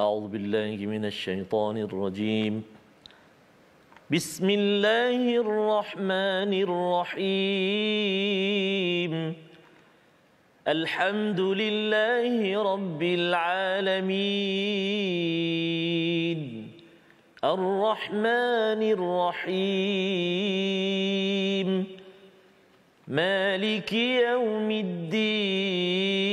أعوذ بالله من الشيطان الرجيم. بسم الله الرحمن الرحيم. الحمد لله رب العالمين. الرحمن الرحيم. مالك يوم الدين.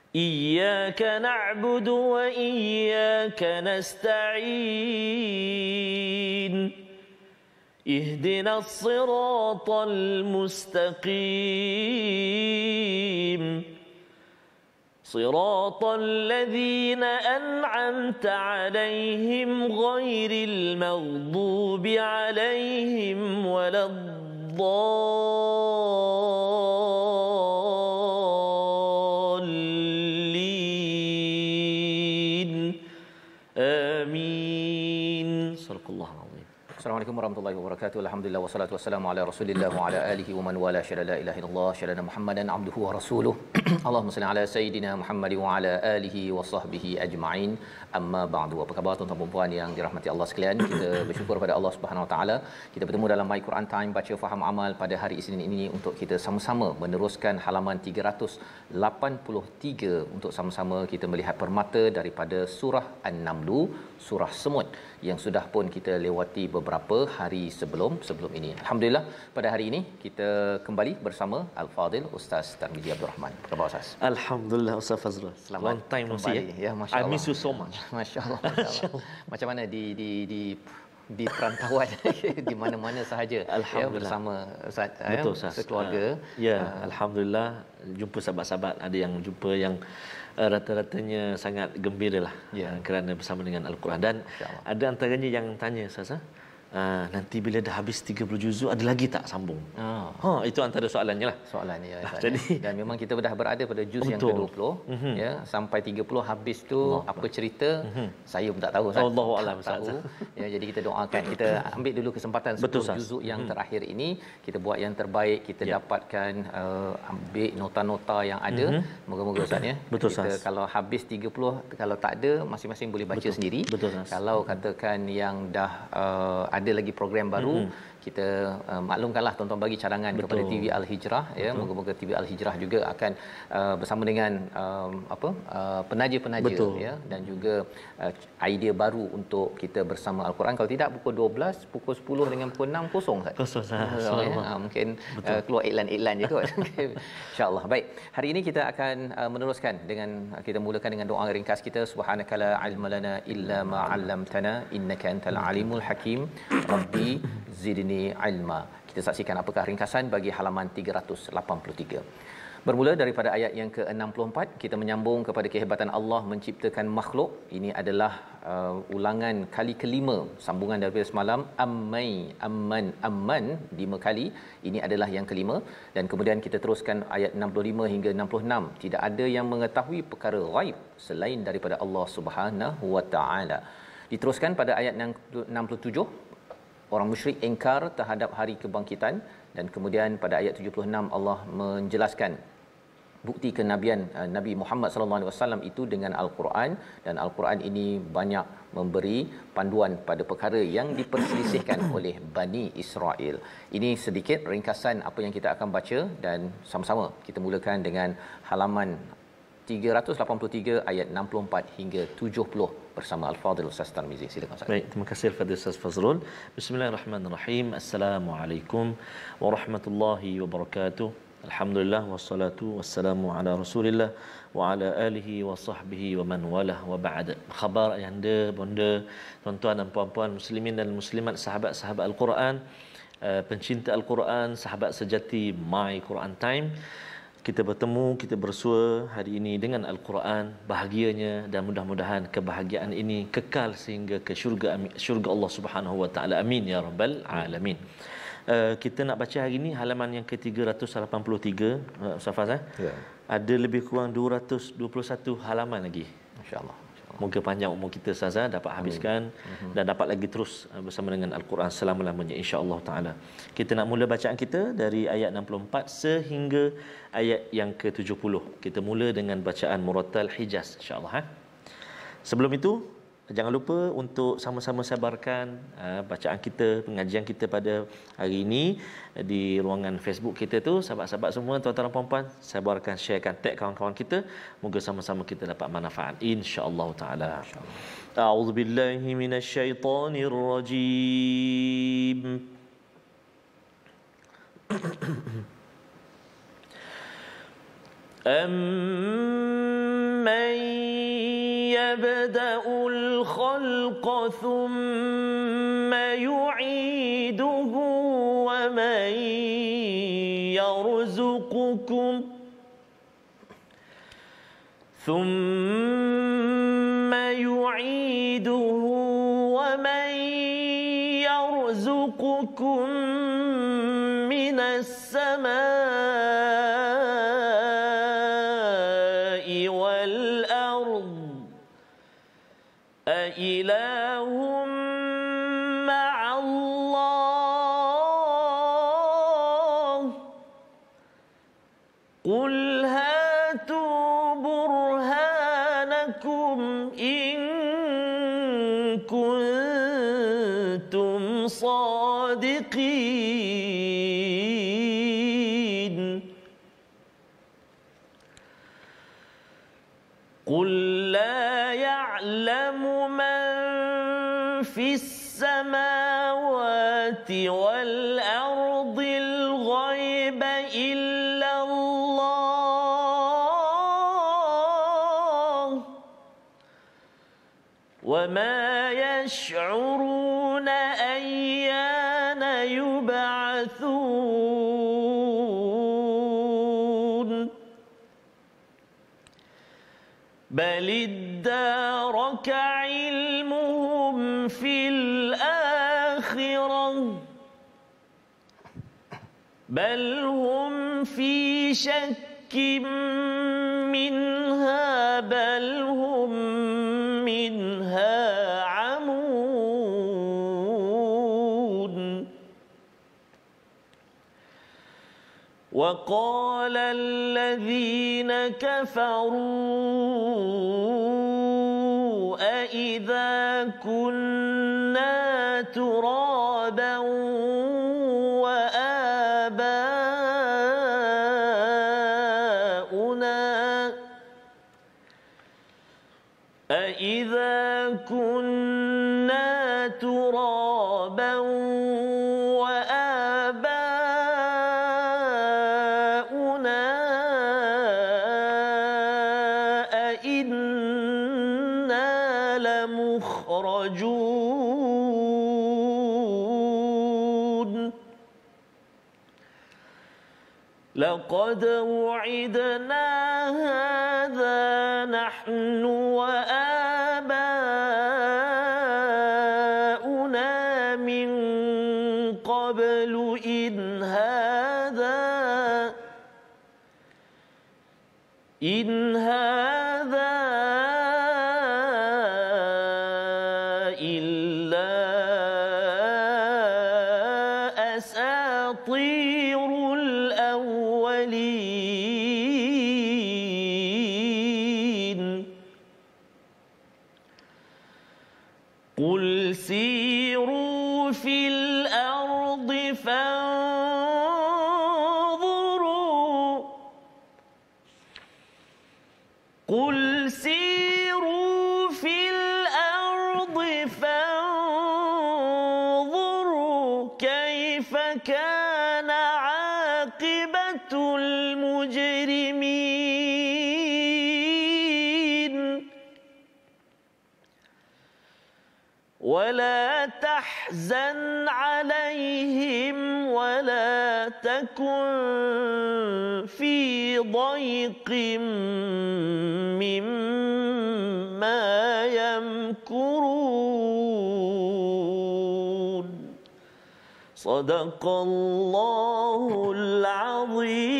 إياك نعبد وإياك نستعين. اهدنا الصراط المستقيم. صراط الذين أنعمت عليهم غير المغضوب عليهم ولا الضالين. آمين. صدق الله العظيم. Assalamualaikum warahmatullahi wabarakatuh. Alhamdulillah wassalatu wassalamu ala Rasulillah wa ala alihi wa man wala syada la ilaha illallah syada Muhammadan abduhu wa rasuluh. Allahumma salli ala sayidina Muhammad wa ala alihi wa sahbihi ajma'in. Amma ba'du. Apa khabar tuan-tuan dan puan yang dirahmati Allah sekalian? Kita bersyukur pada Allah Subhanahu wa taala. Kita bertemu dalam My Quran Time baca faham amal pada hari Isnin ini untuk kita sama-sama meneruskan halaman 383 untuk sama-sama kita melihat permata daripada surah An-Naml, surah Semut yang sudah pun kita lewati beberapa hari sebelum ini. Alhamdulillah pada hari ini kita kembali bersama Al-Fadil Ustaz Tarmizi Abdul Rahman. Apa khabar Ustaz? Alhamdulillah Ustaz Fazrul. Selamat long time no see. Ya, masya-Allah. I miss you so much. Masya-Allah. Macam mana di perantauan di mana-mana sahaja ya bersama Ustaz betul, Ustaz. Sekeluarga. Alhamdulillah jumpa sahabat-sahabat, ada yang jumpa yang rata-ratanya sangat gembiralah kerana bersama dengan Al-Quran, dan ada antaranya yang tanya Ustaz, nanti bila dah habis 30 juzuk ada lagi tak sambung? Itu antara soalannya lah. Soalannya ya. Jadi dan memang kita dah berada pada juz yang ke-20 ya, sampai 30 habis tu apa cerita saya pun tak tahu Ustaz. Allahu a'lam Ustaz. Ya, jadi kita doakan, kita ambil dulu kesempatan 10 juzuk yang terakhir ini, kita buat yang terbaik, kita dapatkan ambil nota-nota yang ada. Moga-moga Ustaz ya. Betul, kita kalau habis 30, kalau tak ada masing-masing boleh baca sendiri. Betul, kalau katakan yang dah ada lagi program baru, kita maklumkanlah tuan-tuan bagi cadangan kepada TV Al-Hijrah ya. Moga-moga TV Al-Hijrah juga akan bersama dengan penaja-penaja ya, dan juga idea baru untuk kita bersama Al-Quran. Kalau tidak pukul 12, pukul 10 dengan pukul 6 kosong mungkin keluar iklan-iklan je kot. Insya-Allah. Baik. Hari ini kita akan meneruskan dengan kita mulakan dengan doa ringkas kita. Subhanakala ilma lana illa ma 'allamtana innaka antal alimul hakim. Rabbi zidni ilma. Kita saksikan apakah ringkasan bagi halaman 383. Bermula daripada ayat yang ke-64, kita menyambung kepada kehebatan Allah menciptakan makhluk. Ini adalah ulangan kali kelima sambungan daripada semalam. Amman 5 kali. Ini adalah yang kelima, dan kemudian kita teruskan ayat 65 hingga 66. Tidak ada yang mengetahui perkara ghaib selain daripada Allah Subhanahu wa taala. Diteruskan pada ayat 67, orang musyrik ingkar terhadap hari kebangkitan, dan kemudian pada ayat 76 Allah menjelaskan bukti kenabian Nabi Muhammad sallallahu alaihi wasallam itu dengan Al-Quran, dan Al-Quran ini banyak memberi panduan pada perkara yang diperselisihkan oleh Bani Israel. Ini sedikit ringkasan apa yang kita akan baca, dan sama-sama kita mulakan dengan halaman 383 ayat 64 hingga 70 bersama Al-Fadil Ustaz Tarmizi. Silakan Ustaz. Baik, terima kasih Al-Fadil Ustaz Fazrul. Bismillahirrahmanirrahim. Assalamualaikum warahmatullahi wabarakatuh. Alhamdulillah wassalatu wassalamu ala Rasulillah wa ala alihi wa sahbihi wa man walah wa ba'd. Khabar ayahanda, bonda, tuan-tuan dan puan-puan muslimin dan muslimat, sahabat-sahabat Al-Quran, pencinta Al-Quran, sahabat sejati My Quran Time. Kita bertemu, kita bersua hari ini dengan Al-Quran, bahagianya, dan mudah-mudahan kebahagiaan ini kekal sehingga ke syurga Allah Subhanahu wa taala. Amin ya rabbal alamin. Kita nak baca hari ini halaman yang ke-383 Ustaz Faz. Ada lebih kurang 221 halaman lagi. Masya-Allah. Moga panjang umur kita Ustazah, dapat habiskan dan dapat lagi terus bersama dengan Al-Quran selama-lamanya insya-Allah taala. Kita nak mula bacaan kita dari ayat 64 sehingga ayat yang ke-70. Kita mula dengan bacaan Murattal Hijaz insya-Allah. Sebelum itu, jangan lupa untuk sama-sama sabarkan bacaan kita, pengajian kita pada hari ini di ruangan Facebook kita tu. Sahabat-sahabat semua, tuan-tuan dan puan-puan, sabarkan, sharekan, tag kawan-kawan kita. Moga sama-sama kita dapat manfaat insya-Allah taala. A'udzubillahi minasyaitonirrajim. أَمَّنْ يَبْدَأُ الْخَلْقَ ثُمَّ يُعِيدُهُ وَمَنْ يَرْزُقُكُمْ مِنَ السَّمَاءِ وَالْأَرْضِ أَإِلَٰهٌ مَّعَ اللَّهِ قُلْ هَاتُوا بُرْهَانَكُمْ إِن كُنتُمْ صَادِقِينَ قُل لَّا يَعْلَمُ مَن فِي السَّمَاوَاتِ وَالْأَرْضِ الْغَيْبَ إِلَّا اللَّهُ وَمَا يَشْعُرُونَ أَيَّانَ يُبْعَثُونَ بَلِ ادَّارَكَ عِلْمُهُمْ فِي الْآخِرَةِ بَلْ هُمْ فِي شَكٍّ مِّنْهَا بَلْ هُمْ مِنْهَا عَمُونَ وَقَالَ الَّذِينَ كَفَرُوا أَإِذَا كُنَّا تُرَابًا وَآبَاؤُنَا أَإِنَّا لَمُخْرَجُونَ لَقَدْ وُعِدْنَا هَٰذَا نَحْنُ وَآبَاؤُنَا مِن قَبْلُ إِنْ هَٰذَا إِلَّا أَسَاطِيرُ الْأَوَّلِينَ قُلْ سِيرُوا فِي الْأَرْضِ فَانظُرُوا كَيْفَ كَانَ عَاقِبَةُ الْمُجْرِمِينَ وَلَا تَحْزَنْ عَلَيْهِمْ وَلَا تَكُنْ فِي ضَيْقٍ مِّمَّا يَمْكُرُونَ صدق الله العظيم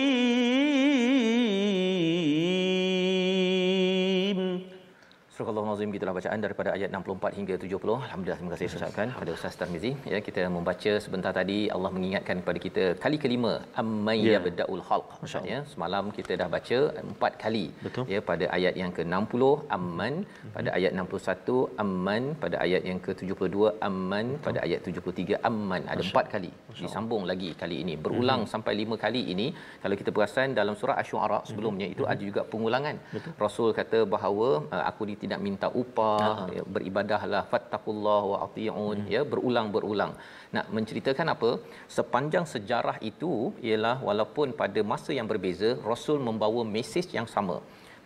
Astagfirullahalazim, gitulah bacaan daripada ayat 64 hingga 70. Alhamdulillah, terima kasih Ustaz pada Ustaz Tarmizi. Ya, kita membaca sebentar tadi, Allah mengingatkan kepada kita kali kelima ammay yabda'ul khalq. Maksudnya semalam kita dah baca 4 kali. Betul. Ya, pada ayat yang ke-60 amman, pada ayat 61 amman, pada ayat yang ke-72 amman, pada ayat 73 amman. Ada 4 kali. Disambung lagi kali ini. Berulang sampai 5 kali ini. Kalau kita perasan dalam surah Asy-Syu'ara sebelumnya itu ada juga pengulangan. Betul. Rasul kata bahawa aku tidak minta upah, ya, beribadahlah fattaqullah wa ati'un, ya, berulang-berulang. Nak menceritakan apa? Sepanjang sejarah itu ialah walaupun pada masa yang berbeza, Rasul membawa mesej yang sama.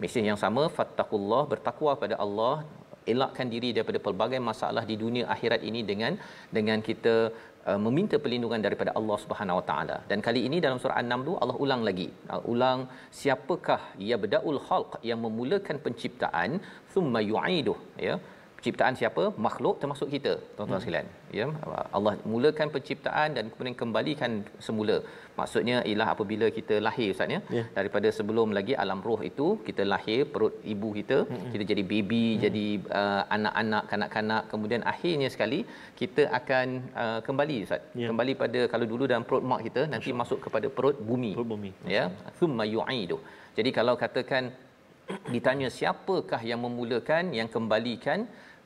Mesej yang sama, fattaqullah, bertakwa kepada Allah, elakkan diri daripada pelbagai masalah di dunia akhirat ini dengan kita meminta perlindungan daripada Allah Subhanahu Wa Taala. Dan kali ini dalam surah An-Naml Allah ulang lagi. Ulang siapakah yabda'ul khalq, yang memulakan penciptaan, thumma yu'iduh, ya. Ciptaan siapa? Makhluk termasuk kita, tuan-tuan sekalian. Ya, Allah mulakan penciptaan dan kemudian kembalikan semula. Maksudnya ialah apabila kita lahir, Ustaz, ya. Daripada sebelum lagi alam roh itu, kita lahir perut ibu kita, kita jadi baby, jadi anak-anak, kanak-kanak, kemudian akhirnya sekali kita akan kembali, Ustaz. Kembali pada kalau dulu dalam perut mak kita, nanti masuk kepada perut bumi. Ya, thumma yu'idu. Jadi kalau katakan ditanya siapakah yang memulakan, yang kembalikan,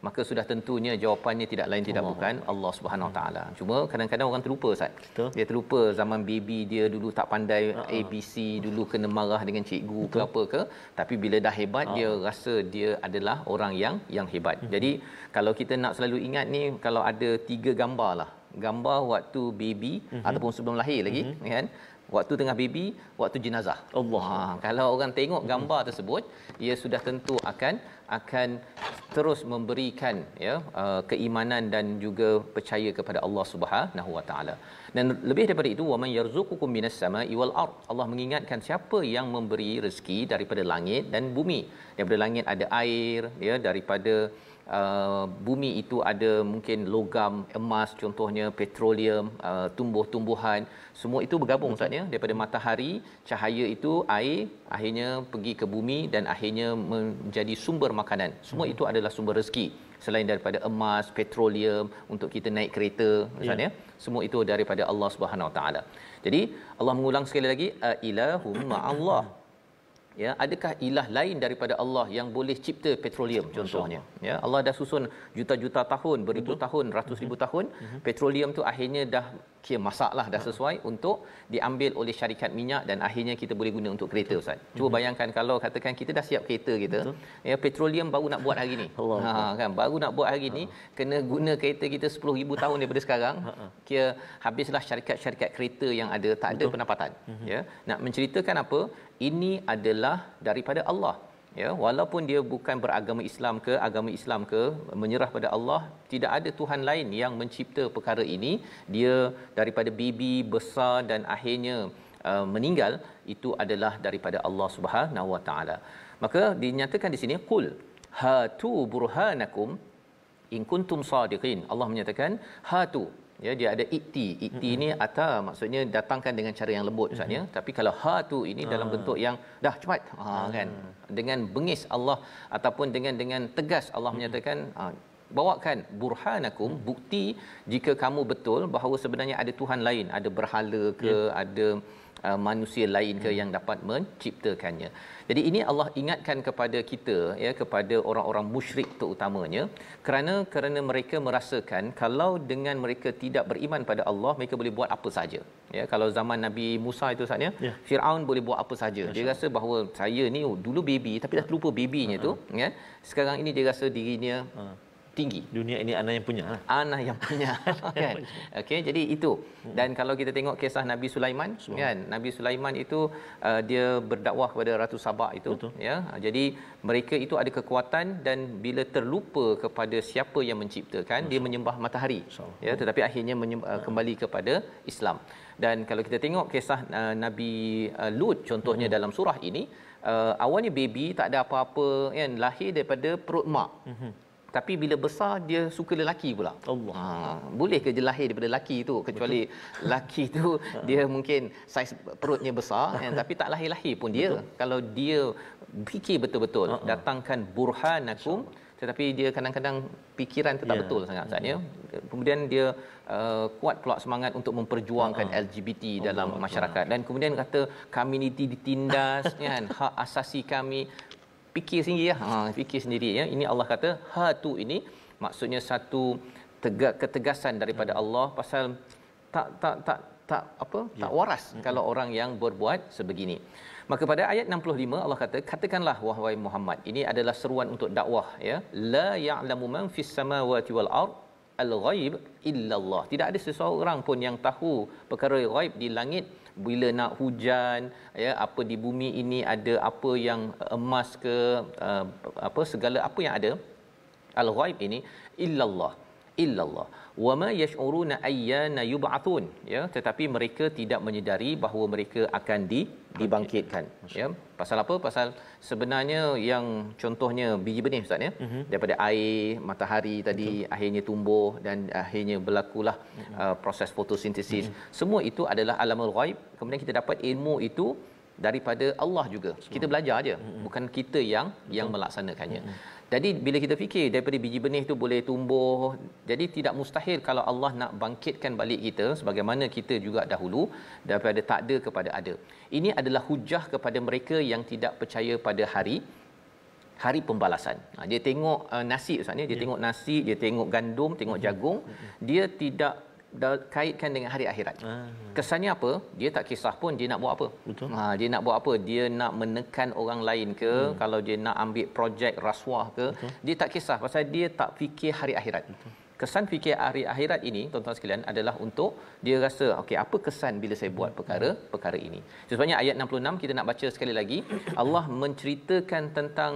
maka sudah tentunya jawapannya tidak lain tidak bukan Allah Subhanahu Wa Taala. Cuma kadang-kadang orang terlupa, Ustaz. Betul. Dia terlupa zaman baby dia dulu tak pandai ABC, dulu kena marah dengan cikgu ke apa ke, tapi bila dah hebat dia rasa dia adalah orang yang hebat. Jadi kalau kita nak selalu ingat ni, kalau ada 3 gambar lah. Gambar waktu baby ataupun sebelum lahir lagi, kan? Waktu tengah baby, waktu jenazah. Allah. Kalau orang tengok gambar tersebut, ia sudah tentu akan terus memberikan, ya, keimanan dan juga percaya kepada Allah Subhanahu Wa Taala. Dan lebih daripada itu, wa man yarzuqukum minas sama'i wal ard. Allah mengingatkan siapa yang memberi rezeki daripada langit dan bumi. Daripada langit ada air, ya, daripada bumi itu ada mungkin logam, emas contohnya, petroleum, tumbuh-tumbuhan, semua itu bergabung, Ustaz, ya. Daripada matahari, cahaya itu air, akhirnya pergi ke bumi dan akhirnya menjadi sumber makanan. Semua itu adalah sumber rezeki. Selain daripada emas, petroleum untuk kita naik kereta, Ustaz, ya. Semua itu daripada Allah Subhanahu Wa Taala. Jadi Allah mengulang sekali lagi, ilahum ma'allah. Ya, adakah ilah lain daripada Allah yang boleh cipta petroleum contohnya? Ya, Allah dah susun juta-juta tahun, beribu tahun, ratus ribu tahun, petroleum tu akhirnya dah kira masaklah, dah sesuai untuk diambil oleh syarikat minyak dan akhirnya kita boleh guna untuk kereta, Ustaz. Cuba bayangkan kalau katakan kita dah siap kereta kita, ya, petroleum baru nak buat hari ni. Kan, baru nak buat hari ni, kena guna kereta kita 10,000 tahun daripada sekarang. Kira habislah syarikat-syarikat kereta yang ada, tak ada pendapatan. Ya, nak menceritakan apa? Ini adalah daripada Allah, ya, walaupun dia bukan beragama Islam ke, agama Islam ke, menyerah pada Allah, tidak ada Tuhan lain yang mencipta perkara ini. Dia daripada baby besar dan akhirnya meninggal, itu adalah daripada Allah Subhanahu Wa Taala. Maka dinyatakan di sini, qul hatu burhanakum in kuntum sadiqin. Allah menyatakan hatu, ya, dia ada ikti ni ata, maksudnya datangkan dengan cara yang lembut, Ustaz, ya. Tapi kalau ha tu ini dalam bentuk yang dah cepat, kan, dengan bengis Allah ataupun dengan tegas Allah menyatakan, bawakan burhanakum, bukti jika kamu betul bahawa sebenarnya ada Tuhan lain, ada berhala ke, ada manusia lain ke yang dapat menciptakannya. Jadi ini Allah ingatkan kepada kita, ya, kepada orang-orang musyrik terutamanya, kerana mereka merasakan kalau dengan mereka tidak beriman pada Allah, mereka boleh buat apa saja. Ya, kalau zaman Nabi Musa itu, Ustaz, ya, Firaun boleh buat apa saja. Dia rasa bahawa saya ni dulu baby tapi dah terlupa babynya tu, ya. Sekarang ini dia rasa dirinya tinggi. Dunia ini anak yang punya. Anak yang punya. Kan? Okey, jadi itu. Dan kalau kita tengok kisah Nabi Sulaiman, kan? Nabi Sulaiman itu dia berdakwah kepada Ratu Sabah itu. Betul. Ya. Jadi mereka itu ada kekuatan dan bila terlupa kepada siapa yang menciptakan, dia menyembah matahari. Ya, tetapi akhirnya kembali kepada Islam. Dan kalau kita tengok kisah Nabi Lut contohnya dalam surah ini, awalnya baby tak ada apa-apa, kan, lahir daripada perut mak. tapi bila besar dia suka lelaki pula. Allah. Boleh ke dia lahir daripada lelaki tu, kecuali lelaki tu dia mungkin saiz perutnya besar tapi tak lahir-lahir pun dia. Kalau dia fikir betul-betul, datangkan burhanakum, tetapi dia kadang-kadang fikiran tu tak betul sangat Ustaz ya. Kemudian dia kuat pula semangat untuk memperjuangkan LGBT dalam masyarakat, dan kemudian kata kami ni ditindas kan, hak asasi kami. Fikir sendiri ya. Fikir sendiri ya. Ini Allah kata ha tu ini maksudnya satu ketegasan daripada Allah pasal tak waras kalau orang yang berbuat sebegini. Maka pada ayat 65 Allah kata, katakanlah wahai Muhammad, ini adalah seruan untuk dakwah ya, la ya'lamu man fis samawati wal ard al-ghaib illallah. Tidak ada seseorang pun yang tahu perkara ghaib di langit, bila nak hujan ya, apa di bumi ini ada apa yang emas ke segala apa yang ada, al-ghaib ini illallah wa ma yash'uruna ayyana yub'atsun ya, tetapi mereka tidak menyedari bahawa mereka akan dibangkitkan ya. Pasal apa? Pasal sebenarnya yang contohnya biji benih Ustaz ya, daripada air matahari tadi akhirnya tumbuh dan akhirnya berlakulah proses fotosintesis. Semua itu adalah alamul ghaib. Kemudian kita dapat ilmu itu daripada Allah juga. Kita belajar aja, bukan kita yang melaksanakannya. Jadi bila kita fikir daripada biji benih tu boleh tumbuh, jadi tidak mustahil kalau Allah nak bangkitkan balik kita sebagaimana kita juga dahulu daripada tak ada kepada ada. Ini adalah hujah kepada mereka yang tidak percaya pada hari pembalasan. Dia tengok nasi Ustaz ni, dia tengok nasi, dia tengok gandum, tengok jagung, dia tidak kaitkan dengan hari akhirat. Kesannya apa? Dia tak kisah pun dia nak buat apa. Dia nak buat apa? Dia nak menekan orang lain ke, kalau dia nak ambil projek rasuah ke, dia tak kisah pasal dia tak fikir hari akhirat. Kesan fikir hari akhirat ini tuan-tuan sekalian adalah untuk dia rasa okey, apa kesan bila saya buat perkara ini. Sebabnya ayat 66 kita nak baca sekali lagi. Allah menceritakan tentang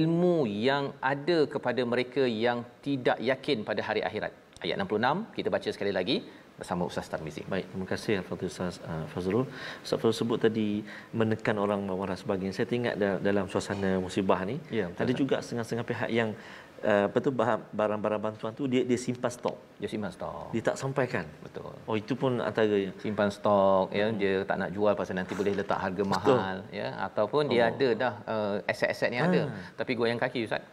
ilmu yang ada kepada mereka yang tidak yakin pada hari akhirat. Ayat 66 kita baca sekali lagi bersama Ustaz Tarmizi. Baik, terima kasih kepada Ustaz Fazrul. Ustaz Fazrul sebut tadi menekan orang marah sebagainya. Saya teringat dalam suasana musibah ni, ada juga setengah-setengah pihak yang barang-barang bantuan tu dia simpan stok. Dia tak sampaikan. Betul. Oh, itu pun antara simpan stok ya, dia tak nak jual pasal nanti boleh letak harga mahal ya, ataupun dia ada dah aset-aset yang ada tapi goyang kaki Ustaz.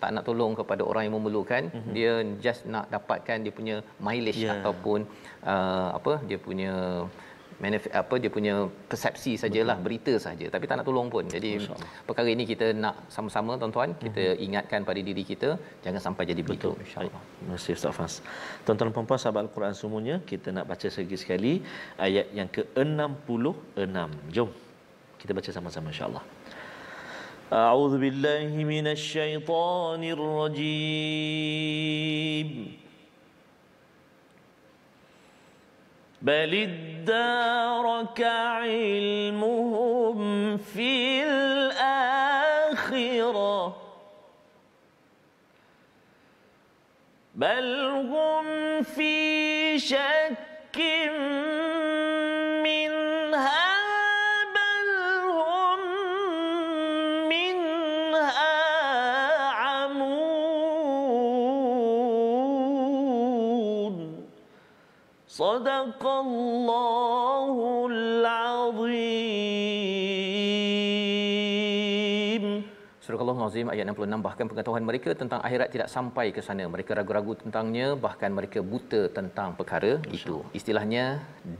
Tak nak tolong kepada orang yang memerlukan, dia just nak dapatkan dia punya mileage ataupun dia punya dia punya persepsi sajalah, berita saja, tapi tak nak tolong pun. Jadi perkara ini kita nak sama-sama tuan-tuan kita ingatkan pada diri kita jangan sampai jadi begitu insya-Allah. Terima kasih Ustaz Fas. Tuan-tuan dan puan-puan sahabat Al-Quran semuanya, kita nak baca sekali ayat yang ke-66. Jom kita baca sama-sama insya-Allah. A'udzu billahi minasy syaithanir rajim. بل ادارك علمهم في الآخرة بل هم في شك منها بل هم منها عمون صدق الله العظيم. Surah Al-Azim ayat 66, bahkan pengetahuan mereka tentang akhirat tidak sampai ke sana. Mereka ragu-ragu tentangnya, bahkan mereka buta tentang perkara itu. Istilahnya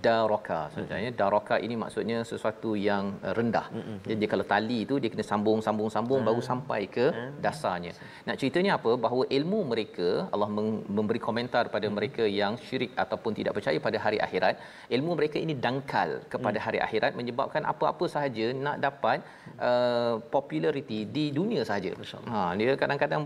daraka. Sebenarnya daraka ini maksudnya sesuatu yang rendah. Jadi kalau tali itu dia kena sambung baru sampai ke dasarnya. Nak ceritanya apa? Bahawa ilmu mereka, Allah memberi komentar pada mereka yang syirik ataupun tidak percaya pada hari akhirat. Ilmu mereka ini dangkal kepada hari akhirat, menyebabkan apa-apa sahaja nak dapat populariti di dunia sahaja. Dia kadang-kadang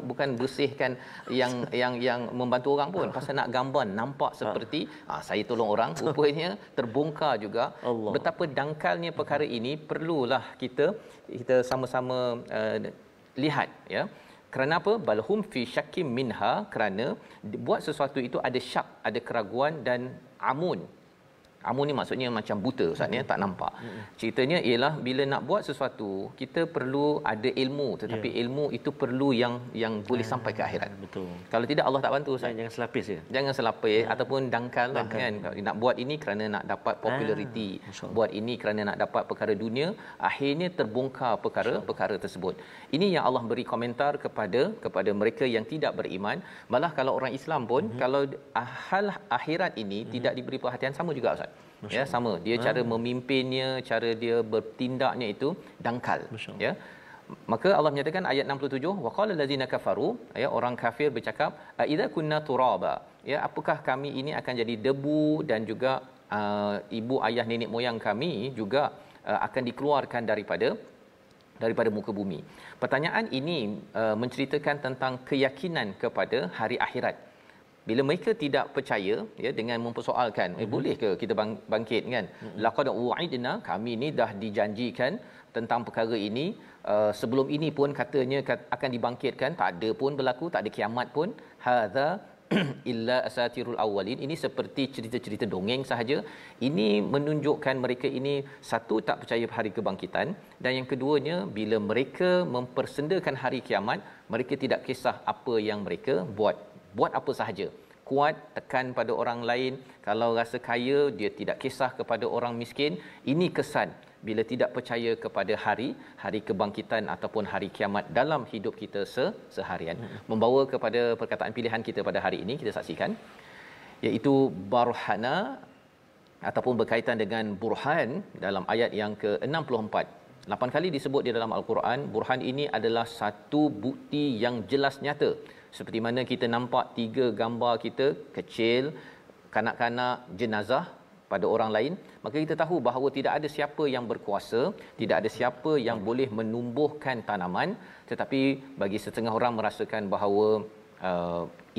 bukan bersihkan yang membantu orang pun, pasal nak gambar nampak seperti saya tolong orang, rupanya terbongkar juga. Allah. Betapa dangkalnya perkara ini, perlulah kita sama-sama lihat ya. Kerana apa? Balhum fi syakkim minha, kerana buat sesuatu itu ada syak, ada keraguan dan amun. Amu ni maksudnya macam buta Ustaz ya, tak nampak. Ceritanya ialah bila nak buat sesuatu, kita perlu ada ilmu, tetapi ilmu itu perlu yang boleh sampai ke akhirat. Betul. Kalau tidak Allah tak bantu Ustaz. Jangan selapis ya. Jangan selapis ataupun dangkal lah kan. Nak buat ini kerana nak dapat populariti. Buat ini kerana nak dapat perkara dunia, akhirnya terbongkar perkara tersebut. Ini yang Allah beri komentar kepada mereka yang tidak beriman. Malah kalau orang Islam pun kalau hal akhirat ini tidak diberi perhatian, sama juga Ustaz. Ya, sama. Dia cara memimpinnya, cara dia bertindaknya itu dangkal. Ya. Maka Allah menyatakan ayat 67, waqala allazina kafaru, ya, orang kafir bercakap, idza kunna turaba, ya, apakah kami ini akan jadi debu dan juga ibu ayah nenek moyang kami juga akan dikeluarkan daripada muka bumi. Pertanyaan ini menceritakan tentang keyakinan kepada hari akhirat. Bila mereka tidak percaya, ya, dengan mempersoalkan, boleh ke kita bangkit kan? Laqad u'idna, kami ni dah dijanjikan tentang perkara ini, sebelum ini pun katanya akan dibangkitkan, tak ada pun berlaku, tak ada kiamat pun. Hadza illa asatirul awwalin, ini seperti cerita-cerita dongeng sahaja. Ini menunjukkan mereka ini satu tak percaya hari kebangkitan, dan yang keduanya bila mereka mempersendakan hari kiamat, mereka tidak kisah apa yang mereka buat apa sahaja. Kuat tekan pada orang lain, kalau rasa kaya dia tidak kisah kepada orang miskin. Ini kesan bila tidak percaya kepada hari kebangkitan ataupun hari kiamat dalam hidup kita seharian. Membawa kepada perkataan pilihan kita pada hari ini, kita saksikan, iaitu barhana ataupun berkaitan dengan burhan dalam ayat yang ke-64. 8 kali disebut di dalam Al-Quran. Burhan ini adalah satu bukti yang jelas nyata. Seperti mana kita nampak 3 gambar kita kecil, kanak-kanak, jenazah pada orang lain, maka kita tahu bahawa tidak ada siapa yang berkuasa, tidak ada siapa yang boleh menumbuhkan tanaman, tetapi bagi setengah orang merasakan bahawa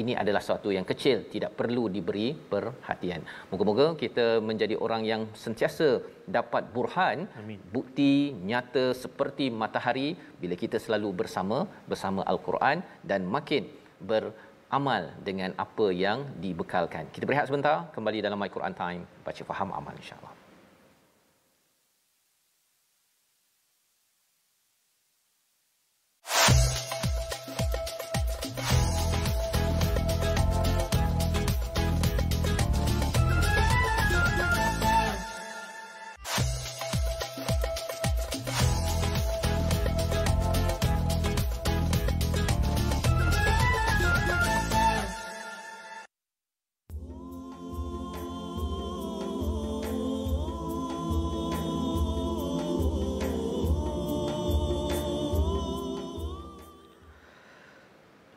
ini adalah sesuatu yang kecil, tidak perlu diberi perhatian. Moga-moga kita menjadi orang yang sentiasa dapat burhan. Amin. Bukti nyata seperti matahari bila kita selalu bersama Al-Quran dan makin beramal dengan apa yang dibekalkan. Kita berehat sebentar, kembali dalam My Quran Time, baca faham amal insya-Allah.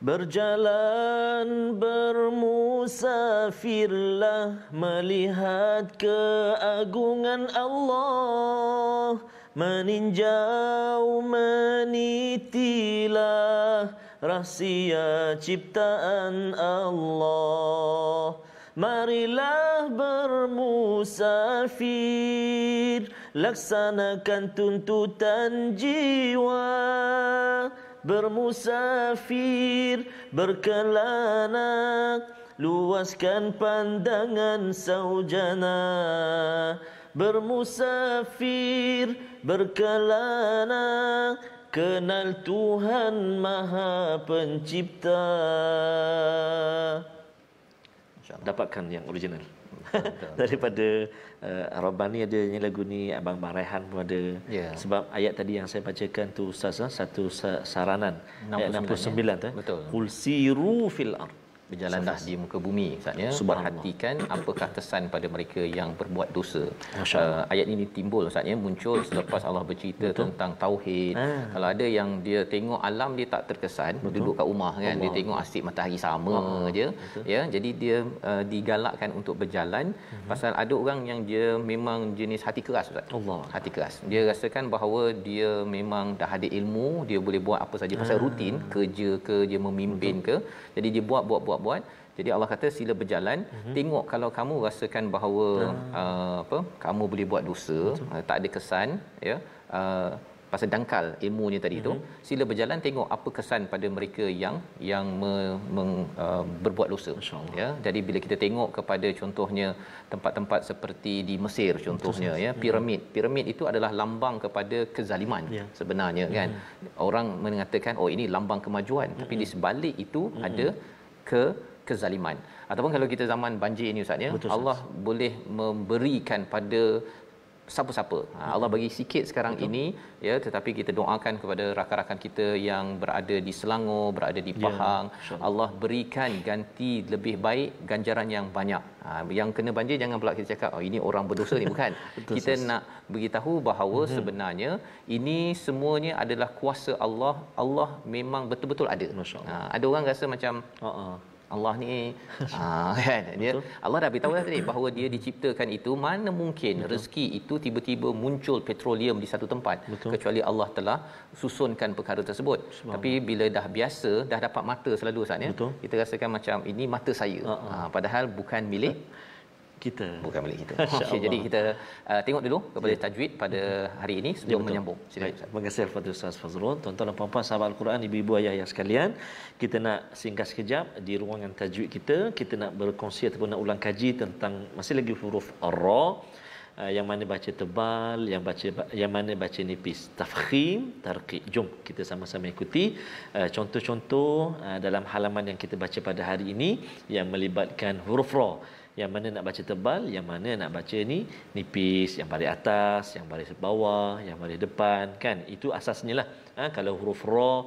Berjalan bermusafirlah, melihat keagungan Allah, meninjau menitilah rahsia ciptaan Allah. Marilah bermusafir, laksanakan tuntutan jiwa. Bermusafir, berkelana, luaskan pandangan saujana. Bermusafir, berkelana, kenal Tuhan Maha Pencipta. Dapatkan yang original. Daripada Rabbani ada ni, lagu ni Abang Raihan pun ada. Sebab ayat tadi yang saya bacakan tu Ustaz, satu saranan 69, ayat 69 tu. Betul. Qul siru fil ard, berjalanlah di muka bumi, maksudnya perhatikan apakah kesan pada mereka yang berbuat dosa. Ayat ini timbul, maksudnya muncul selepas Allah bercerita tentang tauhid. Kalau ada yang dia tengok alam dia tak terkesan, duduk kat rumah kan, dia tengok asyik matahari sama je, ya, jadi dia digalakkan untuk berjalan. Pasal ada orang yang dia memang jenis hati keras, Ustaz. Hati keras. Dia rasakan bahawa dia memang dah ada ilmu, dia boleh buat apa saja pasal rutin kerja ke, dia memimpin ke, jadi dia buat. Jadi Allah kata sila berjalan, tengok kalau kamu rasakan bahawa kamu boleh buat dosa, tak ada kesan, ya, pasal dangkal ilmunya tadi tu, sila berjalan tengok apa kesan pada mereka yang berbuat dosa, ya. Jadi bila kita tengok kepada contohnya tempat-tempat seperti di Mesir contohnya, ya, piramid itu adalah lambang kepada kezaliman sebenarnya, kan. Orang mengatakan oh ini lambang kemajuan, tapi di sebalik itu ada kezaliman. Ataupun kalau kita zaman banjir ni Ustaz, ya, Allah boleh memberikan pada siapa-siapa. Allah bagi sikit sekarang ini, ya, tetapi kita doakan kepada rakan-rakan kita yang berada di Selangor, berada di Pahang, Allah berikan ganti lebih baik, ganjaran yang banyak. Yang kena banjir jangan pula kita cakap oh ini orang berdosa ni, bukan. Kita nak beritahu bahawa sebenarnya ini semuanya adalah kuasa Allah. Allah memang betul-betul ada. Ada orang rasa macam Allah ni kan, dia Allah dah beritahu dah tadi bahawa dia diciptakan itu, mana mungkin rezeki itu tiba-tiba muncul petroleum di satu tempat, kecuali Allah telah susunkan perkara tersebut. Tapi bila dah biasa, dah dapat mata selalu Ustaz, ya, kita rasakan macam ini mata saya, padahal bukan milik kita, bukan milik kita. Okay, jadi kita tengok dulu kepada tajwid pada hari ini sebelum menyambung. Silakan Ustaz. Terima kasih kepada Ustaz Fazrul. Tuan-tuan dan puan-puan sahabat Al-Quran, ibu-ibu ayah yang sekalian, kita nak singgah sekejap di ruangan tajwid kita. Kita nak berkongsi ataupun nak ulang kaji tentang masih lagi huruf Ra, yang mana baca tebal, yang mana baca nipis, tafkhim, tarqiq. Jom kita sama-sama ikuti contoh-contoh dalam halaman yang kita baca pada hari ini yang melibatkan huruf Ra. Yang mana nak baca tebal, yang mana nak baca ni nipis, yang baris atas, yang baris bawah, yang baris depan, kan. Itu asasnya lah. Kalau huruf Ra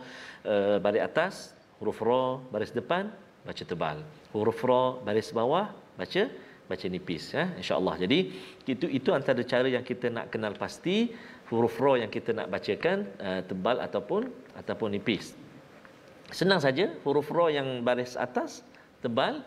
baris atas, huruf Ra baris depan baca tebal, huruf Ra baris bawah baca nipis, insya-Allah. Jadi itu antara cara yang kita nak kenal pasti huruf Ra yang kita nak bacakan tebal ataupun nipis. Senang saja, huruf Ra yang baris atas tebal,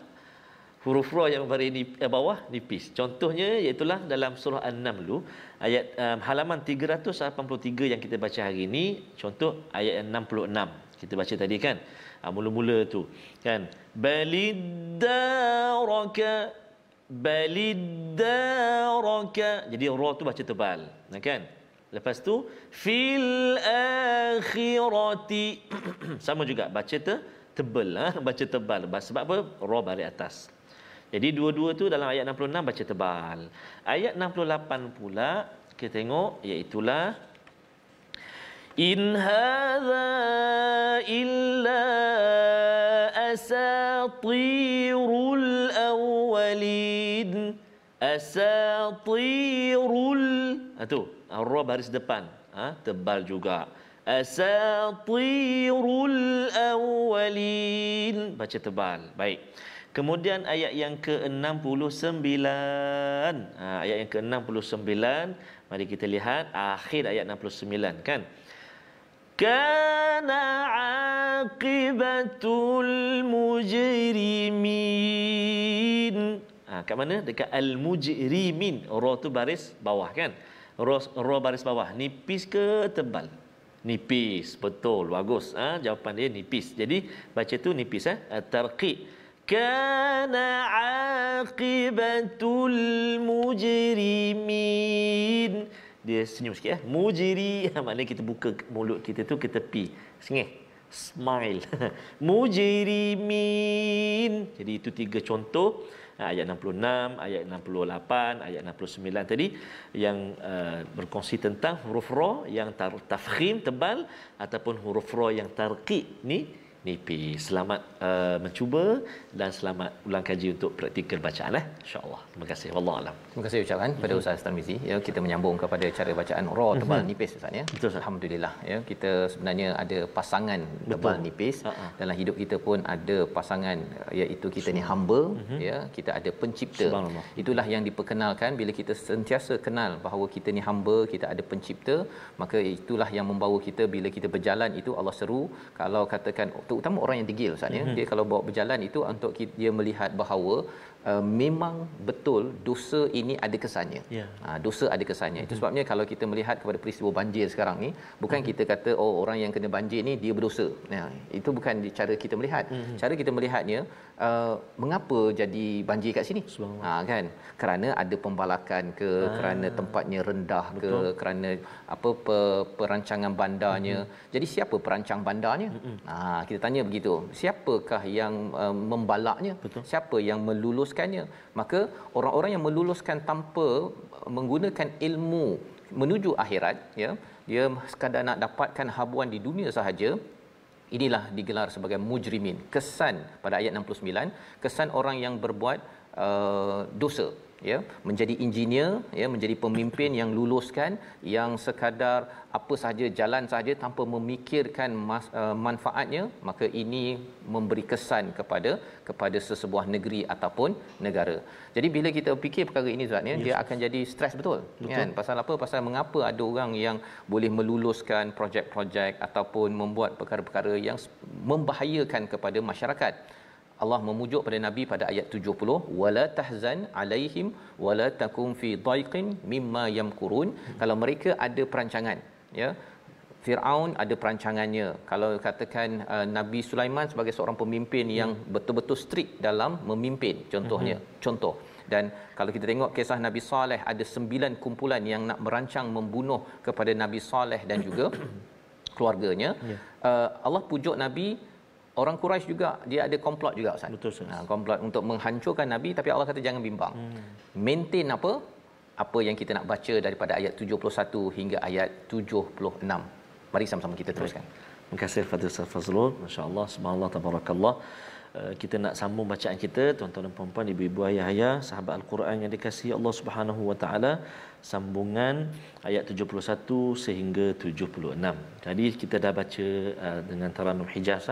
huruf Ra yang baris bawah nipis. Contohnya iaitulah dalam surah An-Naml ayat halaman 383 yang kita baca hari ini. Contoh ayat 66 kita baca tadi, kan. Mula-mula tu, kan, baliddaraka. Jadi Ra tu baca tebal, kan. Lepas tu fil akhirati sama juga baca tebal, baca tebal. Sebab apa? Ra baris atas. Jadi dua-dua tu dalam ayat 66 baca tebal. Ayat 68 pula kita tengok, iaitulah in hadza illa asatirul awwalin. Asatirul, tu Ra baris depan, tebal juga. Asatirul awwalin baca tebal. Baik. Kemudian ayat yang ke-69, ayat yang ke-69, mari kita lihat akhir ayat 69, kan. Kana aqibatul mujrimin. Kat mana? Dekat al-mujrimin. Ra tu baris bawah, kan. Ra baris bawah. Nipis ke tebal? Nipis. Betul, bagus. Jawapan dia nipis. Jadi baca tu nipis, tarqiq. Kana aqibatul mujrimin. Dia senyum sikit, mujri, maknanya kita buka mulut kita tu ke tepi, sengih, smile. Mujrimin. Jadi itu 3 contoh, ayat 66, ayat 68, ayat 69 tadi yang berkongsi tentang huruf Ra yang tafkhim tebal ataupun huruf Ra yang tarqiq nipis. Selamat mencuba dan selamat ulang kaji untuk praktikal bacaan, insya-Allah. Terima kasih. Wallahu alam. Terima kasih ucapkan kepada Ustaz Tarmizi, ya. Kita menyambung kepada cara bacaan Ra tebal nipis, Ustaz, ya. Betul, alhamdulillah, ya. Kita sebenarnya ada pasangan tebal nipis. Dalam hidup kita pun ada pasangan, iaitu kita ni hamba, ya. Kita ada pencipta. Itulah yang diperkenalkan bila kita sentiasa kenal bahawa kita ni hamba, kita ada pencipta, maka itulah yang membawa kita bila kita berjalan itu Allah seru. Kalau katakan terutama orang yang degil Ustaz ya. Dia kalau bawa berjalan itu untuk dia melihat bahawa memang betul dosa ini ada kesannya. Dosa ada kesannya. Itu sebabnya kalau kita melihat kepada peristiwa banjir sekarang ni, bukan kita kata oh orang yang kena banjir ni dia berdosa. Itu bukan cara kita melihat. Cara kita melihatnya mengapa jadi banjir kat sini? Kan? Kerana ada pembalakan ke, kerana tempatnya rendah ke, kerana apa perancangan bandarnya. Jadi siapa perancang bandarnya? Kita tanya begitu. Siapakah yang membalaknya? Siapa yang meluluskannya? Maka orang-orang yang meluluskan tanpa menggunakan ilmu menuju akhirat, ya, dia sekadar nak dapatkan habuan di dunia sahaja, inilah digelar sebagai mujrimin. Kesan pada ayat 69, kesan orang yang berbuat dosa, ya, menjadi engineer, ya, menjadi pemimpin yang luluskan, yang sekadar apa sahaja jalan sahaja tanpa memikirkan manfaatnya, maka ini memberi kesan kepada sesebuah negeri ataupun negara. Jadi bila kita fikir perkara ini Ustaz, dia akan jadi stres betul. Kan? Pasal apa? Pasal mengapa ada orang yang boleh meluluskan projek-projek ataupun membuat perkara-perkara yang membahayakan kepada masyarakat. Allah memujuk pada Nabi pada ayat 70, wala tahzan alaihim wala takum fi dhaiqin mimma yamkurun. Kalau mereka ada perancangan, ya, Firaun ada perancangannya. Kalau katakan Nabi Sulaiman sebagai seorang pemimpin yang betul-betul strict dalam memimpin, contohnya, contoh. Dan kalau kita tengok kisah Nabi Saleh, ada 9 kumpulan yang nak merancang membunuh kepada Nabi Saleh dan juga keluarganya. Allah pujuk Nabi. Orang Quraisy juga dia ada komplot juga Ustaz. Betul Ustaz. Komplot untuk menghancurkan Nabi, tapi Allah kata jangan bimbang. Maintain apa yang kita nak baca daripada ayat 71 hingga ayat 76. Mari sama-sama kita teruskan. Terima kasih Fadil Ustaz Fazrul. Masya-Allah, subhanallah, tabarakallah. Kita nak sambung bacaan kita, tuan-tuan dan puan-puan, ibu-ibu, ayah-ayah, sahabat Al-Quran yang dikasihi Allah Subhanahu wa taala, sambungan ayat 71 sehingga 76. Jadi kita dah baca dengan Taranum Hijaz.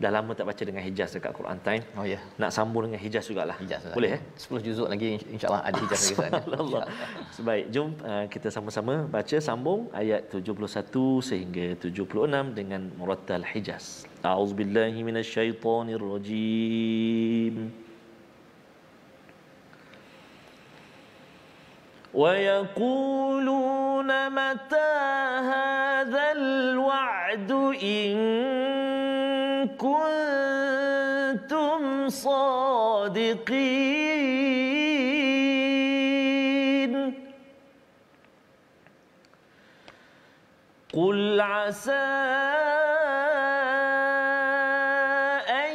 Dah lama tak baca dengan Hijaz dekat Quran Time. Oh ya. Nak sambung dengan Hijaz jugalah. Hijaz, boleh 10 juzuk lagi insya-Allah ada Hijaz lagi Ustaz. Allah. Sebaik, jom kita sama-sama baca sambung ayat 71 sehingga 76 dengan murattal Hijaz. A'udzubillahi minasyaitonirrajim. وَيَقُولُونَ مَتَى هَذَا الْوَعْدُ إِن كُنتُمْ صَادِقِينَ قُلْ عَسَى أَن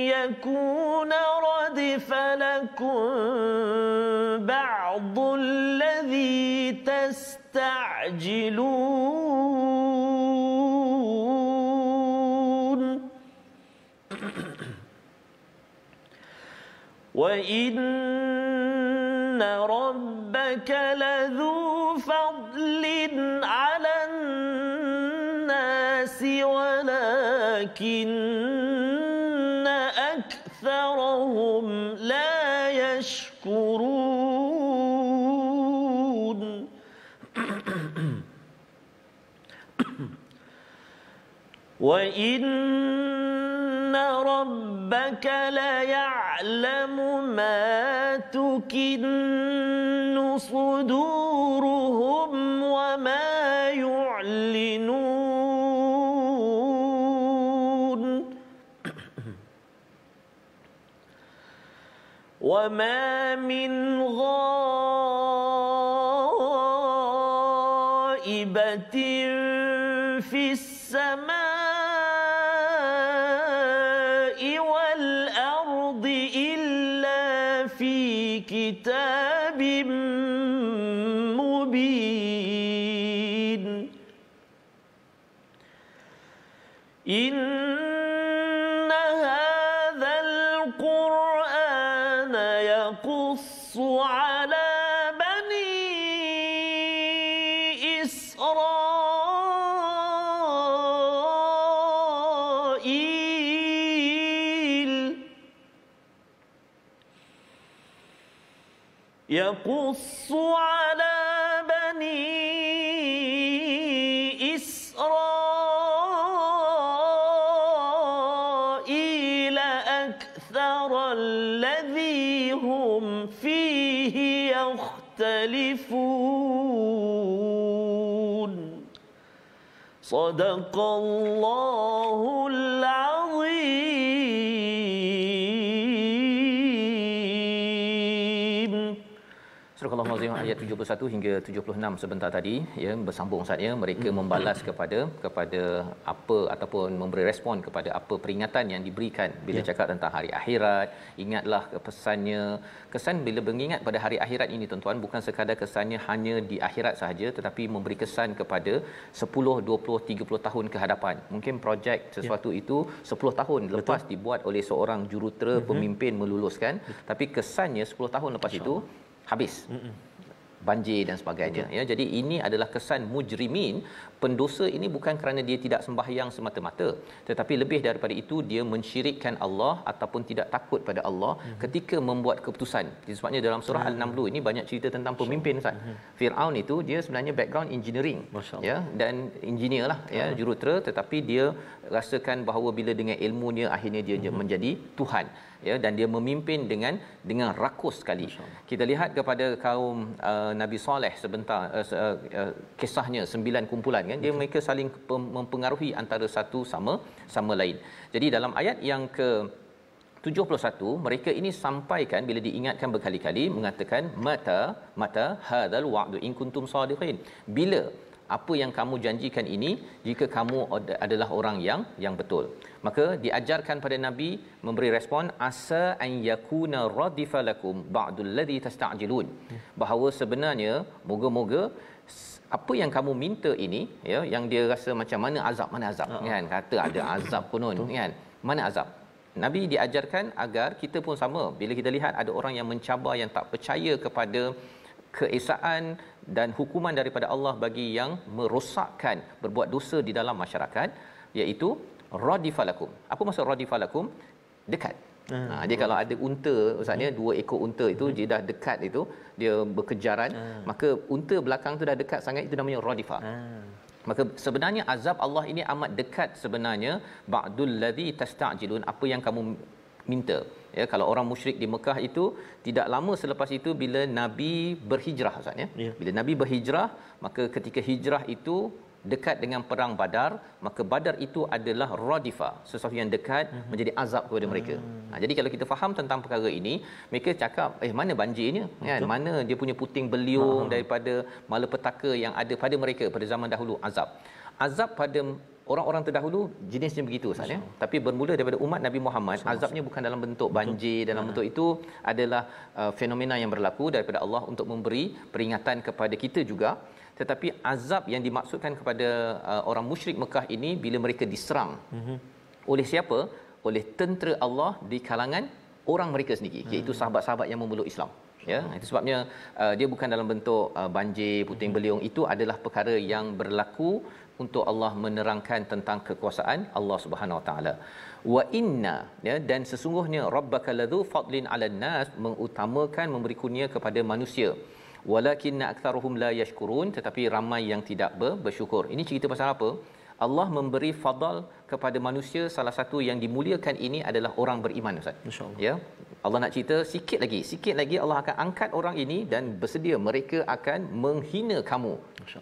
يَكُونَ رَدِفَ لَكُمْ بعض الذي تستعجلون وإن ربك لذو فضل على الناس ولكن أكثرهم لا يشكرون وَإِنَّ رَبَّكَ لَيَعْلَمُ مَا تُكِنُّ صُدُورُهُمْ وَمَا يُعْلِنُونَ وَمَا مِنْ غَائِبَةٍ فِي السَّمَاءِ وَالْأَرْضِ إِلَّا فِي كِتَابٍ مُبِينٍ إِنَّ هَذَا الْقُرْآنَ يَقُصُّ عَلَى يقص على بني إسرائيل يختلفون صدق الله العظيم. Surah Al-Azim ayat 71 hingga 76 sebentar tadi ya, bersambung Ustaz ya, mereka membalas kepada apa ataupun memberi respon kepada apa peringatan yang diberikan bila cakap tentang hari akhirat. Ingatlah pesannya, kesan bila mengingat pada hari akhirat ini tuan-tuan bukan sekadar kesannya hanya di akhirat sahaja, tetapi memberi kesan kepada 10, 20, 30 tahun ke hadapan. Mungkin projek sesuatu itu 10 tahun lepas dibuat oleh seorang jurutera pemimpin meluluskan, tapi kesannya 10 tahun lepas itu habis. Banjir dan sebagainya ya. Jadi ini adalah kesan mujrimin. Pendosa ini bukan kerana dia tidak sembahyang semata-mata, tetapi lebih daripada itu dia mensyirikkan Allah ataupun tidak takut pada Allah ketika membuat keputusan. Sebabnya dalam surah Al-Naml ini banyak cerita tentang pemimpin Ustaz. Firaun itu dia sebenarnya background engineering ya, dan engineer lah ya, jurutera, tetapi dia rasakan bahawa bila dengan ilmunya akhirnya dia menjadi Tuhan ya, dan dia memimpin dengan rakus sekali. Kita lihat kepada kaum Nabi Saleh sebentar, kisahnya 9 kumpulan kan, dia mereka saling mempengaruhi antara satu sama lain. Jadi dalam ayat yang ke 71 mereka ini sampaikan bila diingatkan berkali-kali mengatakan mata hadzal wa'du in kuntum sadiqin, bila apa yang kamu janjikan ini jika kamu adalah orang yang betul. Maka diajarkan pada Nabi memberi respon asa an yakuna radifa lakum ba'dul ladzi tasta'jilun, bahawa sebenarnya moga-moga apa yang kamu minta ini ya, yang dia rasa macam mana azab kan, kata ada azab konon kan, mana azab. Nabi diajarkan agar kita pun sama, bila kita lihat ada orang yang mencabar, yang tak percaya kepada keesaan dan hukuman daripada Allah bagi yang merosakkan, berbuat dosa di dalam masyarakat, iaitu radifalakum. Apa maksud radifalakum? Dekat. Dia kalau ada unta Ustaz ya, 2 ekor unta itu dia dah dekat, itu dia berkejaran, maka unta belakang tu dah dekat sangat, itu namanya radifa. Maka sebenarnya azab Allah ini amat dekat sebenarnya, ba'dul ladzi tasta'jilun, apa yang kamu minta ya. Kalau orang musyrik di Mekah itu tidak lama selepas itu bila Nabi berhijrah Ustaz ya. Bila Nabi berhijrah, maka ketika hijrah itu dekat dengan perang Badar, maka Badar itu adalah radifa, sesuatu yang dekat, menjadi azab kepada mereka. Jadi kalau kita faham tentang perkara ini, mereka cakap mana banjirnya kan, mana dia punya puting beliung daripada malapetaka yang ada pada mereka pada zaman dahulu. Azab pada orang-orang terdahulu jenisnya begitu Ustaz ya. Tapi bermula daripada umat Nabi Muhammad, azabnya bukan dalam bentuk banjir, dalam bentuk itu adalah fenomena yang berlaku daripada Allah untuk memberi peringatan kepada kita juga. Tetapi azab yang dimaksudkan kepada orang musyrik Mekah ini bila mereka diserang oleh siapa? Oleh tentera Allah di kalangan orang mereka sendiri, iaitu sahabat-sahabat yang memeluk Islam ya. Itu sebabnya dia bukan dalam bentuk banjir, puting beliung. Itu adalah perkara yang berlaku untuk Allah menerangkan tentang kekuasaan Allah Subhanahu Wa Taala. Wa inna ya, dan sesungguhnya rabbaka ladzu fadlin 'alan nas, mengutamakan memberi kurnia kepada manusia. Walakinna aktsaruhum la yashkurun, tetapi ramai yang tidak bersyukur. Ini cerita pasal apa? Allah memberi fadal kepada manusia, salah satu yang dimuliakan ini adalah orang beriman Ustaz. Insya-Allah. Ya. Allah nak cerita sikit lagi Allah akan angkat orang ini dan bersedia mereka akan menghina kamu.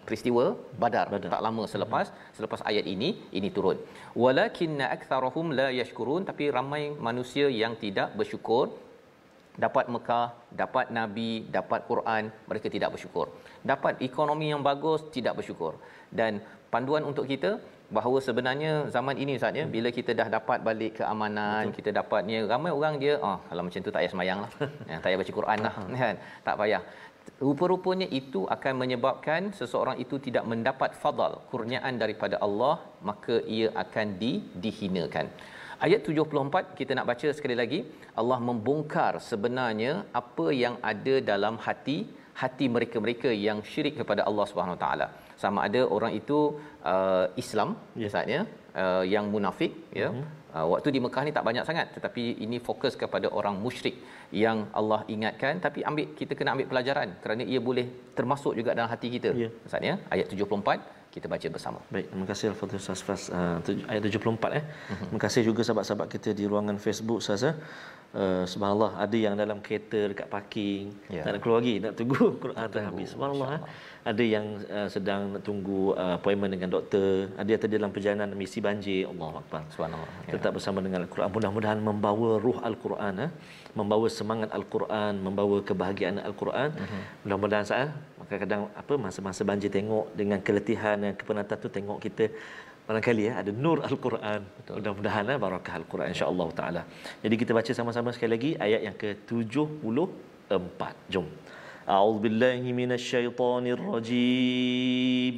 Peristiwa Badar tak lama selepas ayat ini turun. Walakinna aktsaruhum la yashkurun, tapi ramai manusia yang tidak bersyukur. Dapat Mekah, dapat Nabi, dapat Quran, mereka tidak bersyukur. Dapat ekonomi yang bagus, tidak bersyukur. Dan panduan untuk kita bahawa sebenarnya zaman ini Ustaz ya, bila kita dah dapat balik keamanan, kita dapatnya, ramai orang dia kalau macam tu tak payah sembahyang lah. Tak payah baca Quran lah kan. Tak payah. Rupa-rupanya itu akan menyebabkan seseorang itu tidak mendapat fadal, kurniaan daripada Allah, maka ia akan dihinakan. Ayat 74 kita nak baca sekali lagi. Allah membongkar sebenarnya apa yang ada dalam hati mereka-mereka yang syirik kepada Allah Subhanahu Wa Taala. Sama ada orang itu Islam biasanya, yang munafik ya. Waktu di Mekah ni tak banyak sangat, tetapi ini fokus kepada orang musyrik yang Allah ingatkan, tapi kita kena ambil pelajaran kerana ia boleh termasuk juga dalam hati kita. Ustaz ya, ayat 74 kita baca bersama. Baik, terima kasih Al-Fadhil Ustaz Fas, ayat 74 Terima kasih juga sahabat-sahabat kita di ruangan Facebook Ustaz. subhanallah, ada yang dalam kereta dekat parking, tak nak keluar lagi, nak tunggu Quran dah habis. Subhanallah. Ada yang sedang nak tunggu appointment dengan doktor, ada yang tadi dalam perjalanan misi banjir. Allahu akbar. Subhanallah. Tetap bersama dengan Al-Quran. Mudah-mudahan membawa ruh Al-Quran, membawa semangat Al-Quran, membawa kebahagiaan Al-Quran. Mudah-mudahan saya kadang-kadang masa-masa banjir tengok dengan keletihan dan kepenatan tu, tengok kita barangkali ada nur Al-Quran. Mudah-mudahan barakah Al-Quran insya-Allah taala. Jadi kita baca sama-sama sekali lagi ayat yang ke-74. Jom. A'udzubillahi minasyaitonirrajim.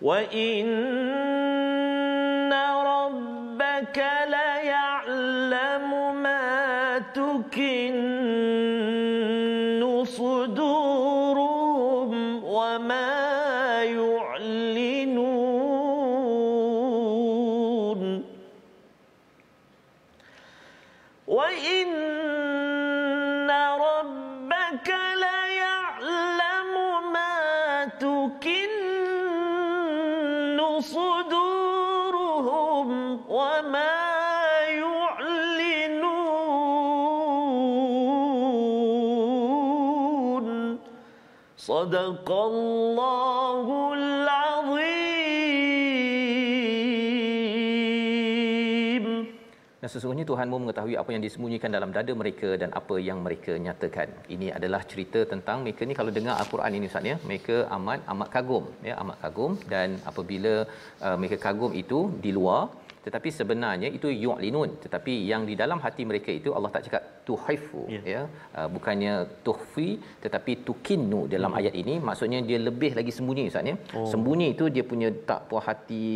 Wa inna rabbaka la ya'lamu ma tukinnu sudurum wa ma وَإِنَّ رَبَّكَ لَيَعْلَمُ مَا تُكِنُّ صُدُورُهُمْ وَمَا يُعْلِنُونَ صَدَقَ اللَّهُ الْعَظِيمُ. Dan sesungguhnya Tuhanmu mengetahui apa yang disembunyikan dalam dada mereka dan apa yang mereka nyatakan. Ini adalah cerita tentang mereka ni, kalau dengar Al-Quran ini Ustaz ya, mereka amat kagum ya, amat kagum. Dan apabila mereka kagum itu di luar, tetapi sebenarnya itu yu'linun, tetapi yang di dalam hati mereka itu Allah tak cakap tuhaifu ya, bukannya tuhfi tetapi tukinnu dalam ayat ini, maksudnya dia lebih lagi sembunyi Ustaz ya. Sembunyi itu dia punya tak puas hati,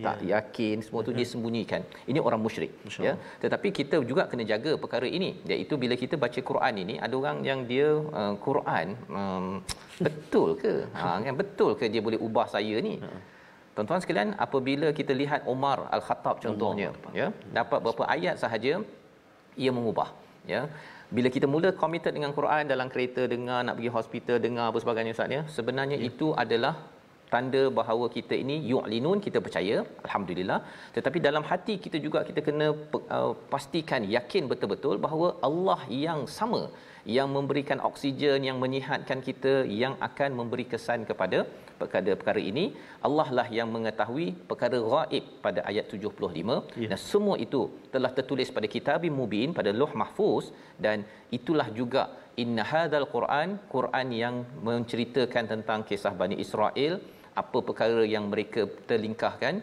tak yakin, semua tu dia sembunyikan. Ini orang musyrik ya. Tetapi kita juga kena jaga perkara ini, iaitu bila kita baca Quran ini, ada orang yang dia Quran betul ke? Kan betul ke dia boleh ubah saya ni? Tuan-tuan sekalian, apabila kita lihat Umar Al-Khattab contohnya, ya, dapat beberapa ayat sahaja ia mengubah, ya. Bila kita mula committed dengan Quran dalam kereta, dengar nak pergi hospital, dengar apa sebagainya Ustaz ya, sebenarnya itu adalah tanda bahawa kita ini yu'linun, kita percaya, alhamdulillah, tetapi dalam hati kita juga kita kena pastikan, yakin betul-betul bahawa Allah yang sama, yang memberikan oksigen, yang menyihatkan kita, yang akan memberi kesan kepada perkara-perkara ini. Allah lah yang mengetahui perkara ghaib pada ayat 75, dan semua itu telah tertulis pada kitabim mubin, pada Lauh Mahfuz. Dan itulah juga inna hadzal Quran yang menceritakan tentang kisah Bani Israel, apa perkara yang mereka terlingkahkan.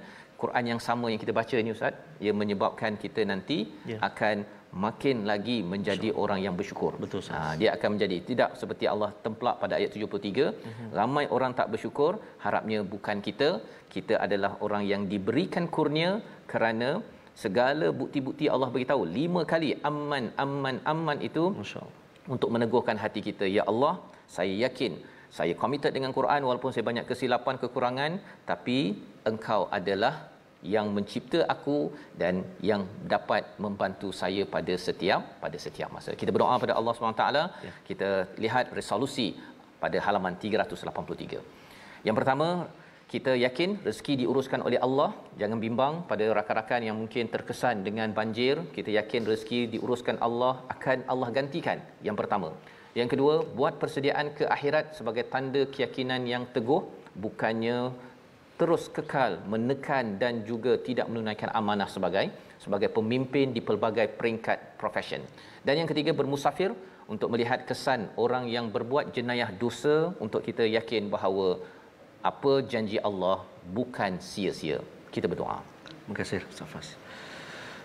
Quran yang sama yang kita baca ini Ustaz, ia menyebabkan kita nanti akan makin lagi menjadi orang yang bersyukur. Betul Ustaz. Dia akan menjadi tidak seperti Allah templak pada ayat 73, ramai orang tak bersyukur, harapnya bukan kita. Kita adalah orang yang diberikan kurnia kerana segala bukti-bukti Allah beritahu 5 kali amman itu untuk meneguhkan hati kita. Ya Allah, saya yakin, saya committed dengan Quran walaupun saya banyak kesilapan, kekurangan, tapi Engkau adalah yang mencipta aku dan yang dapat membantu saya pada setiap masa. Kita berdoa pada Allah SWT. Kita lihat resolusi pada halaman 383. Yang pertama, kita yakin rezeki diuruskan oleh Allah. Jangan bimbang pada rakan-rakan yang mungkin terkesan dengan banjir. Kita yakin rezeki diuruskan Allah, akan Allah gantikan. Yang pertama. Yang kedua, buat persediaan ke akhirat sebagai tanda keyakinan yang teguh, bukannya terus kekal menekan dan juga tidak menunaikan amanah sebagai pemimpin di pelbagai peringkat profesion. Dan yang ketiga, bermusafir untuk melihat kesan orang yang berbuat jenayah dosa, untuk kita yakin bahawa apa janji Allah bukan sia-sia. Kita berdoa. Terima kasih Ustaz Fas.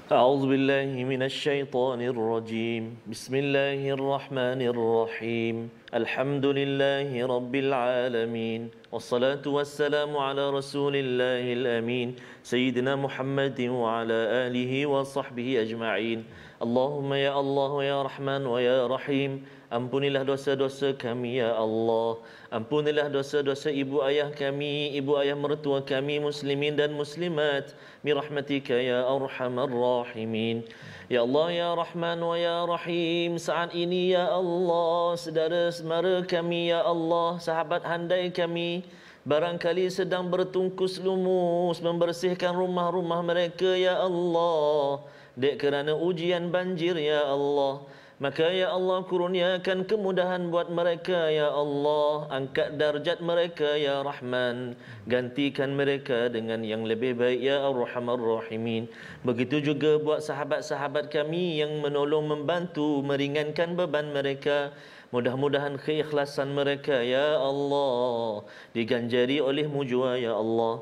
A'udzubillahi minasyaitonirrajim. Bismillahirrahmanirrahim. Alhamdulillahi rabbil alamin. Wassalatu wassalamu ala rasulillahil amin. Sayyidina Muhammadin wa ala alihi wa sahbihi ajma'in. Allahumma ya Allah wa ya Rahman wa ya Rahim. Ampunilah dosa-dosa kami ya Allah. Ampunilah dosa-dosa ibu ayah kami, ibu ayah mertua kami, muslimin dan muslimat, birahmatika ya arhamar rahimin. Ya Allah ya Rahman wa ya Rahim, saat ini ya Allah, saudara semara kami ya Allah, sahabat handai kami barangkali sedang bertungkus lumus membersihkan rumah-rumah mereka ya Allah, dek kerana ujian banjir ya Allah. Maka ya Allah kurniakan kemudahan buat mereka ya Allah, angkat darjat mereka ya Rahman, gantikan mereka dengan yang lebih baik ya Arhamar Rahimin. Begitu juga buat sahabat-sahabat kami yang menolong, membantu, meringankan beban mereka. Mudah-mudahan keikhlasan mereka ya Allah diganjari oleh-Mu jua ya Allah.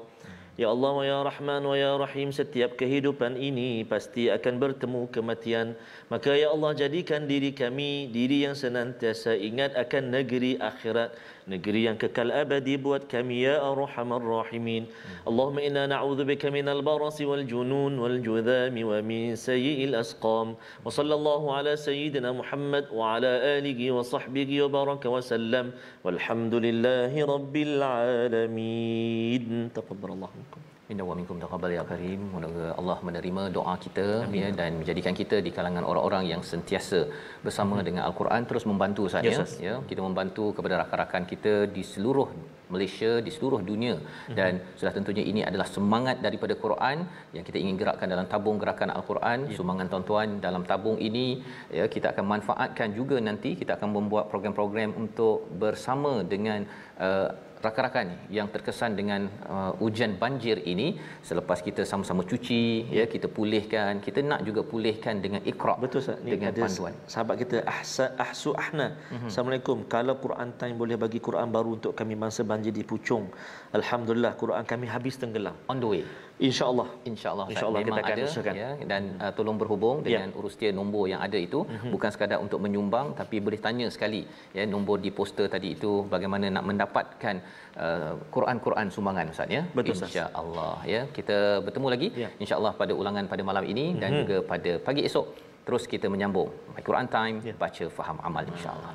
Ya Allah wa ya Rahman wa ya Rahim, setiap kehidupan ini pasti akan bertemu kematian. Maka ya Allah jadikan diri kami diri yang senantiasa ingat akan negeri akhirat, negeri yang kekal abadi buat kami ya Arhamar Rahimin. Allahumma inna na'udzubika minal barasi wal junun wal judhami wa min sayyi'il asqam. Wa sallallahu ala sayyidina Muhammad wa ala alihi wa sahbihi wa baraka wa sallam. Walhamdulillahi rabbil alamin. Taqabbalallahu minkum. Inna wa minkum taqabbal ya karim. Semoga Allah menerima doa kita. Amin. Ya, dan menjadikan kita di kalangan orang-orang yang sentiasa bersama dengan Al-Quran, terus membantu saya. Yes, ya, kita membantu kepada rakan-rakan kita di seluruh Malaysia, di seluruh dunia. Dan sudah tentunya ini adalah semangat daripada Quran yang kita ingin gerakkan dalam tabung gerakan Al-Quran. Sumbangan tuan-tuan dalam tabung ini ya, kita akan manfaatkan juga nanti. Kita akan membuat program-program untuk bersama dengan rakan-rakan yang terkesan dengan hujan banjir ini. Selepas kita sama-sama cuci, ya, kita pulihkan, kita nak juga pulihkan dengan Iqra. Betul Ustaz. Dengan panduan. Sahabat kita Ahsu Ahna. Assalamualaikum. Kalau Quran Time boleh bagi Quran baru untuk kami masa banjir di Puchong. Alhamdulillah Quran kami habis tenggelam. On the way. InsyaAllah. InsyaAllah kita akan usahakan. Ya, dan tolong berhubung dengan urus dia nombor yang ada itu. Bukan sekadar untuk menyumbang, tapi boleh tanya sekali ya, nombor di poster tadi itu, bagaimana nak mendapatkan Quran-Quran sumbangan Ustaz ya. Betul, InsyaAllah ya. Kita bertemu lagi insyaAllah pada ulangan pada malam ini dan juga pada pagi esok. Terus kita menyambung Quran Time, baca faham amal insyaAllah.